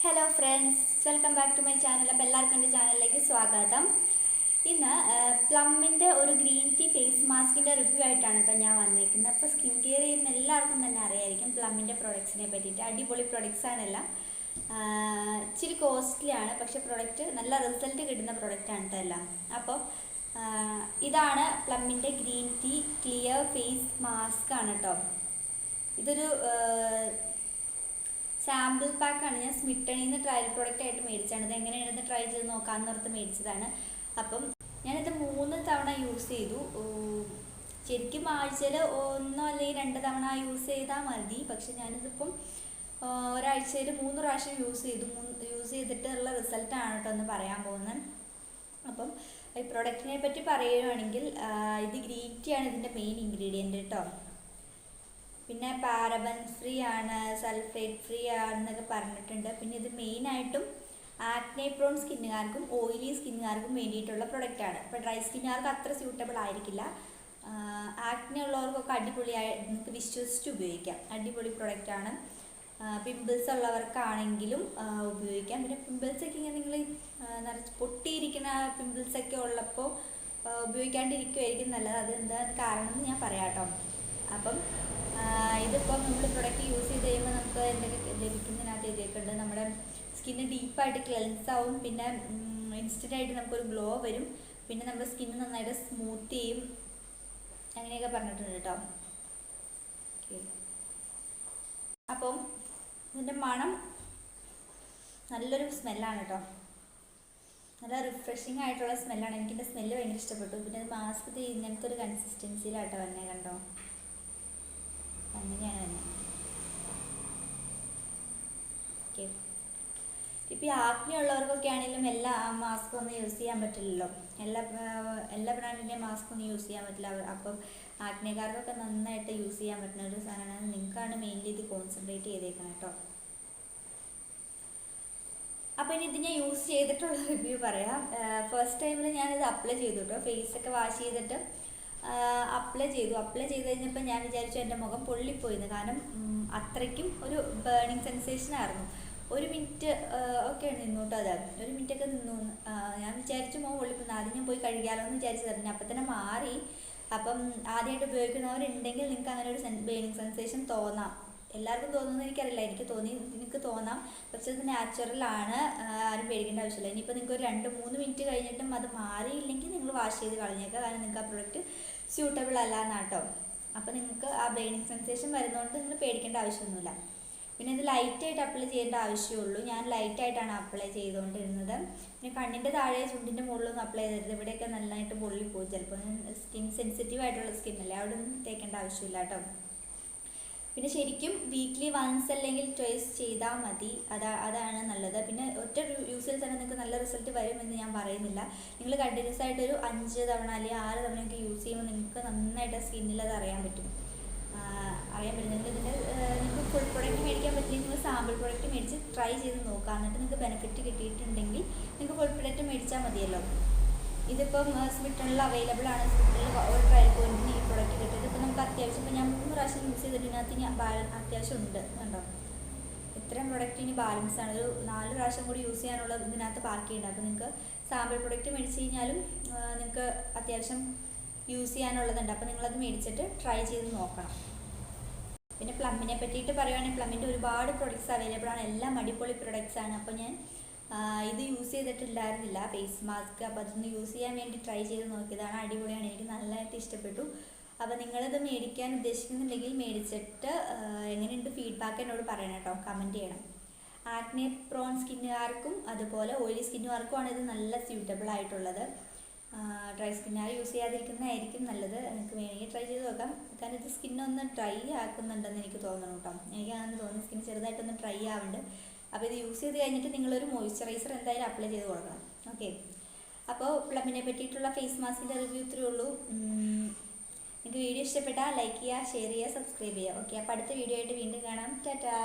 Hello friends, welcome back to my channel. അപ്പോൾ എല്ലാവർക്കും എൻ്റെ ചാനലിലേക്ക് സ്വാഗതം. ഇന്ന് പ്ലമ്മിൻ്റെ ഒരു ഗ്രീൻ ടീ ഫേസ് മാസ്കിൻ്റെ റിവ്യൂ ആയിട്ടാണ് കേട്ടോ ഞാൻ വന്നിരിക്കുന്നത്. അപ്പോൾ സ്കിൻ കെയർ ചെയ്യുന്ന എല്ലാവർക്കും തന്നെ അറിയായിരിക്കും പ്ലമ്മിൻ്റെ പ്രൊഡക്ട്സിനെ പറ്റിയിട്ട്. അടിപൊളി പ്രൊഡക്ട്സ് ആണെല്ലാം. ഇച്ചിരി കോസ്റ്റ്ലി ആണ്, പക്ഷേ പ്രൊഡക്റ്റ് നല്ല റിസൾട്ട് കിട്ടുന്ന പ്രൊഡക്റ്റാണ് കേട്ടോ എല്ലാം. അപ്പോൾ ഇതാണ് പ്ലമ്മിൻ്റെ green tea clear face mask ആണ് കേട്ടോ. ഇതൊരു സാമ്പിൾ പാക്കാണ്. ഞാൻ സ്മിട്ടണിൽ നിന്ന് ട്രയൽ പ്രോഡക്റ്റ് ആയിട്ട് മേടിച്ചാണ്. ഇത് എങ്ങനെയാണെന്ന് ട്രൈ ചെയ്ത് നോക്കാമെന്ന് ഓർത്ത് മേടിച്ചതാണ്. അപ്പം ഞാനിത് 3 തവണ യൂസ് ചെയ്തു. ശരിക്കും ആഴ്ചയിൽ 1 അല്ലെങ്കിൽ 2 തവണ യൂസ് ചെയ്താൽ മതി. പക്ഷെ ഞാനിതിപ്പം ഒരാഴ്ചയിൽ 3 പ്രാവശ്യം യൂസ് ചെയ്തിട്ടുള്ള റിസൾട്ടാണ് കേട്ടോ ഒന്ന് പറയാൻ പോകുന്നത്. അപ്പം ഈ പ്രൊഡക്റ്റിനെ പറ്റി പറയുകയാണെങ്കിൽ ഇത് ഗ്രീൻ ടീ ആണ് ഇതിൻ്റെ മെയിൻ ഇൻഗ്രീഡിയൻറ്റ് കേട്ടോ. പിന്നെ പാരബൻ ഫ്രീ ആണ്, സൾഫേറ്റ് ഫ്രീ ആണെന്നൊക്കെ പറഞ്ഞിട്ടുണ്ട്. പിന്നെ ഇത് മെയിനായിട്ടും ആക്നെ പ്രോൺ സ്കിന്നുകാർക്കും ഓയിലി സ്കിന്നുകാർക്കും വേണ്ടിയിട്ടുള്ള പ്രൊഡക്റ്റാണ്. ഇപ്പോൾ ഡ്രൈ സ്കിന്നുകാർക്ക് അത്ര സ്യൂട്ടബിൾ ആയിരിക്കില്ല. ആക്നെ ഉള്ളവർക്കൊക്കെ അടിപൊളിയായി നിങ്ങൾക്ക് വിശ്വസിച്ച് ഉപയോഗിക്കാം. അടിപൊളി പ്രൊഡക്റ്റാണ്. പിമ്പിൾസ് ഉള്ളവർക്കാണെങ്കിലും ഉപയോഗിക്കാം. പിന്നെ പിമ്പിൾസൊക്കെ ഇങ്ങനെ നിങ്ങൾ നിറച്ച് പൊട്ടിയിരിക്കുന്ന പിമ്പിൾസൊക്കെ ഉള്ളപ്പോൾ ഉപയോഗിക്കാണ്ടിരിക്കുമായിരിക്കും നല്ലത്. അത് എന്താ കാരണം എന്ന് ഞാൻ പറയാം കേട്ടോ. അപ്പം ഇതിപ്പം നമ്മൾ പ്രൊഡക്റ്റ് യൂസ് ചെയ്ത് കഴിയുമ്പോൾ നമുക്ക് എന്തൊക്കെ ലഭിക്കുന്നതിനകത്ത് എഴുതിയിട്ടുണ്ട്. നമ്മുടെ സ്കിന്ന് ഡീപ്പായിട്ട് ക്ലെൻസ് ആവും. പിന്നെ ഇൻസ്റ്റൻ്റായിട്ട് നമുക്കൊരു ഗ്ലോ വരും. പിന്നെ നമ്മുടെ സ്കിന്ന് നന്നായിട്ട് സ്മൂത്ത് ചെയ്യും. അങ്ങനെയൊക്കെ പറഞ്ഞിട്ടുണ്ട് കേട്ടോ. ഓക്കെ, അപ്പം ഇതിൻ്റെ മണം നല്ലൊരു സ്മെല്ലാണ് കേട്ടോ. നല്ല റിഫ്രഷിങ് ആയിട്ടുള്ള സ്മെല്ലാണ്. എനിക്കിൻ്റെ സ്മെല്ല് ഭയങ്കര ഇഷ്ടപ്പെട്ടു. പിന്നെ മാസ്ക് ഇങ്ങനത്തെ ഒരു കൺസിസ്റ്റൻസിയിലാട്ടോ വന്നെ കണ്ടോ. അങ്ങനെയാണ് തന്നെ. ഓക്കെ, ഇപ്പോൾ ഈ ആക്നെ ഉള്ളവർക്കൊക്കെ ആണെങ്കിലും എല്ലാ മാസ്കും ഒന്നും യൂസ് ചെയ്യാൻ പറ്റില്ലല്ലോ. എല്ലാ ബ്രാൻഡിൻ്റെയും മാസ്ക് ഒന്നും യൂസ് ചെയ്യാൻ പറ്റില്ല. അപ്പം ആക്നെക്കാർക്കൊക്കെ നന്നായിട്ട് യൂസ് ചെയ്യാൻ പറ്റുന്ന ഒരു സാധനമാണ്. നിങ്ങൾക്കാണ് മെയിൻലി ഇത് കോൺസെൻട്രേറ്റ് ചെയ്തേക്കണം കേട്ടോ. അപ്പോൾ ഇനി ഇത് ഞാൻ യൂസ് ചെയ്തിട്ടുള്ള റിവ്യൂ പറയാം. ഫസ്റ്റ് ടൈമിൽ ഞാനിത് അപ്ലൈ ചെയ്തു കേട്ടോ. ഫേസൊക്കെ വാഷ് ചെയ്തിട്ട് അപ്ലൈ ചെയ്ത് കഴിഞ്ഞപ്പോൾ ഞാൻ വിചാരിച്ചു എൻ്റെ മുഖം പൊള്ളിപ്പോയിന്ന്. കാരണം അത്രയ്ക്കും ഒരു ബേണിങ് സെൻസേഷൻ ആയിരുന്നു. 1 മിനിറ്റ് ഒക്കെ നിന്നു കേട്ടോ. അത് 1 മിനിറ്റൊക്കെ നിന്നു. ഞാൻ വിചാരിച്ചു മുഖം പൊള്ളിപ്പോയി. ആദ്യം ഞാൻ പോയി കഴുകിയാലോ എന്ന് വിചാരിച്ചതായിരുന്നു. അപ്പം തന്നെ മാറി. അപ്പം ആദ്യമായിട്ട് ഉപയോഗിക്കുന്നവരുണ്ടെങ്കിൽ നിങ്ങൾക്ക് അങ്ങനെ ഒരു ബേണിങ് സെൻസേഷൻ തോന്നാം. എല്ലാവർക്കും തോന്നുന്നത് എനിക്കറിയില്ല. എനിക്ക് തോന്നാം. പക്ഷെ അത് നാച്ചുറലാണ്. ആരും പേടിക്കേണ്ട ആവശ്യമില്ല. ഇനിയിപ്പോൾ നിങ്ങൾക്ക് ഒരു 2-3 മിനിറ്റ് കഴിഞ്ഞിട്ടും അത് മാറിയില്ലെങ്കിൽ നിങ്ങൾ വാഷ് ചെയ്ത് കളഞ്ഞേക്കുക. കാരണം നിങ്ങൾക്ക് ആ പ്രൊഡക്റ്റ് സ്യൂട്ടബിൾ അല്ല എന്നാട്ടോ. അപ്പോൾ നിങ്ങൾക്ക് ആ ബേണിങ് സെൻസേഷൻ വരുന്നതുകൊണ്ട് നിങ്ങൾ പേടിക്കേണ്ട ആവശ്യമൊന്നുമില്ല. പിന്നെ ഇത് ലൈറ്റായിട്ട് അപ്ലൈ ചെയ്യേണ്ട ആവശ്യമുള്ളൂ. ഞാൻ ലൈറ്റായിട്ടാണ് അപ്ലൈ ചെയ്തുകൊണ്ടിരുന്നത്. പിന്നെ കണ്ണിൻ്റെ താഴെ ചുണ്ടിൻ്റെ മുകളിലൊന്നും അപ്ലൈ ചെയ്തരുത്. ഇവിടെയൊക്കെ നന്നായിട്ട് പൊള്ളിപ്പോകും. ചിലപ്പോൾ സ്കിൻ സെൻസിറ്റീവ് ആയിട്ടുള്ള സ്കിന്നല്ലേ, അവിടെ ഒന്നും തേക്കേണ്ട ആവശ്യമില്ല കേട്ടോ. പിന്നെ ശരിക്കും വീക്ക്ലി വൺസ് അല്ലെങ്കിൽ ട്വൈസ് ചെയ്താൽ മതി. അതാണ് നല്ലത്. പിന്നെ ഒറ്റ യൂസിൽ തന്നെ നിങ്ങൾക്ക് നല്ല റിസൾട്ട് വരുമെന്ന് ഞാൻ പറയുന്നില്ല. നിങ്ങൾ കണ്ടിന്യൂസ് ആയിട്ട് ഒരു 5 തവണ അല്ലെങ്കിൽ 6 തവണയൊക്കെ യൂസ് ചെയ്യുമ്പോൾ നിങ്ങൾക്ക് നന്നായിട്ട് സ്കിന്നിൽ അത് അറിയാൻ പറ്റും. നിങ്ങൾക്ക് ഫുൾ പ്രൊഡക്റ്റ് മേടിക്കാൻ പറ്റില്ലെങ്കിൽ നിങ്ങൾ സാമ്പിൾ പ്രൊഡക്റ്റ് മേടിച്ച് ട്രൈ ചെയ്ത് നോക്കുക. എന്നിട്ട് നിങ്ങൾക്ക് ബെനിഫിറ്റ് കിട്ടിയിട്ടുണ്ടെങ്കിൽ നിങ്ങൾക്ക് ഫുൾ പ്രൊഡക്റ്റ് മേടിച്ചാൽ മതിയല്ലോ. ഇതിപ്പം സ്മിട്ടണിൽ അവൈലബിൾ ആണ്. സ്മിട്ടണിൽ ഒരു ട്രയൽ പോയിന്റിന് ഈ പ്രൊഡക്റ്റ് കിട്ടും. ഇതിപ്പോൾ നമുക്ക് അത്യാവശ്യം ഇപ്പോൾ ഞാൻ 3 പ്രാവശ്യം യൂസ് ചെയ്തിട്ട് ഇതിനകത്ത് അത്യാവശ്യം ഉണ്ട് കണ്ടോ. ഇത്രയും പ്രൊഡക്റ്റ് ഇനി ബാലൻസ് ആണ്. ഒരു 4 പ്രാവശ്യം കൂടി യൂസ് ചെയ്യാനുള്ളത് ഇതിനകത്ത് ബാക്കിയുണ്ട്. അപ്പോൾ നിങ്ങൾക്ക് സാമ്പിൾ പ്രൊഡക്റ്റ് മേടിച്ച് കഴിഞ്ഞാലും നിങ്ങൾക്ക് അത്യാവശ്യം യൂസ് ചെയ്യാനുള്ളതുണ്ട്. അപ്പോൾ നിങ്ങളത് മേടിച്ചിട്ട് ട്രൈ ചെയ്ത് നോക്കണം. പിന്നെ പ്ലമ്മിനെ പറ്റിയിട്ട് പറയുകയാണെങ്കിൽ പ്ലമ്മിൻ്റെ ഒരുപാട് പ്രൊഡക്ട്സ് അവൈലബിൾ ആണ്. എല്ലാം അടിപൊളി പ്രൊഡക്ട്സ് ആണ്. അപ്പോൾ ഞാൻ ഇത് യൂസ് ചെയ്തിട്ടില്ലായിരുന്നില്ല ഫേസ് മാസ്ക്. അപ്പോൾ അതൊന്ന് യൂസ് ചെയ്യാൻ വേണ്ടി ട്രൈ ചെയ്ത് നോക്കിയതാണ്. അടിപൊളിയാണ്. എനിക്ക് നല്ലതായിട്ട് ഇഷ്ടപ്പെട്ടു. അപ്പോൾ നിങ്ങളിത് മേടിക്കാൻ ഉദ്ദേശിക്കുന്നുണ്ടെങ്കിൽ മേടിച്ചിട്ട് എങ്ങനെയുണ്ട് ഫീഡ്ബാക്ക് എന്നോട് പറയണം കേട്ടോ. കമൻറ്റ് ചെയ്യണം. ആക്നെ പ്രോൺ സ്കിന്നുകാർക്കും അതുപോലെ ഓയിലി സ്കിന്നുകാർക്കുമാണ് ഇത് നല്ല സ്യൂട്ടബിൾ ആയിട്ടുള്ളത്. ഡ്രൈ സ്കിന്നുകാർ യൂസ് ചെയ്യാതിരിക്കുന്നതായിരിക്കും നല്ലത്. എനിക്ക് വേണമെങ്കിൽ ട്രൈ ചെയ്ത് നോക്കാം. കാരണം ഇത് സ്കിന്നൊന്ന് ഡ്രൈ ആക്കുന്നുണ്ടെന്ന് എനിക്ക് തോന്നുന്നു കേട്ടോ. എനിക്ക് അങ്ങനെ തോന്നുന്നു. സ്കിൻ ചെറുതായിട്ടൊന്ന് ഡ്രൈ ആവുന്നുണ്ട്. അപ്പോൾ ഇത് യൂസ് ചെയ്ത് കഴിഞ്ഞിട്ട് നിങ്ങളൊരു മോയ്സ്ചറൈസർ എന്തായാലും അപ്ലൈ ചെയ്ത് കൊടുക്കണം. ഓക്കെ, അപ്പോൾ പ്ലമ്മിനെ പറ്റിയിട്ടുള്ള ഫേസ് മാസ്കിൻ്റെ റിവ്യൂ ഇത്രയേ ഉള്ളൂ. നിങ്ങൾക്ക് വീഡിയോ ഇഷ്ടപ്പെട്ടാൽ ലൈക്ക് ചെയ്യുക, ഷെയർ ചെയ്യുക, സബ്സ്ക്രൈബ് ചെയ്യുക. ഓക്കെ, അപ്പോൾ അടുത്ത വീഡിയോ ആയിട്ട് വീണ്ടും കാണാം. ടാറ്റാ.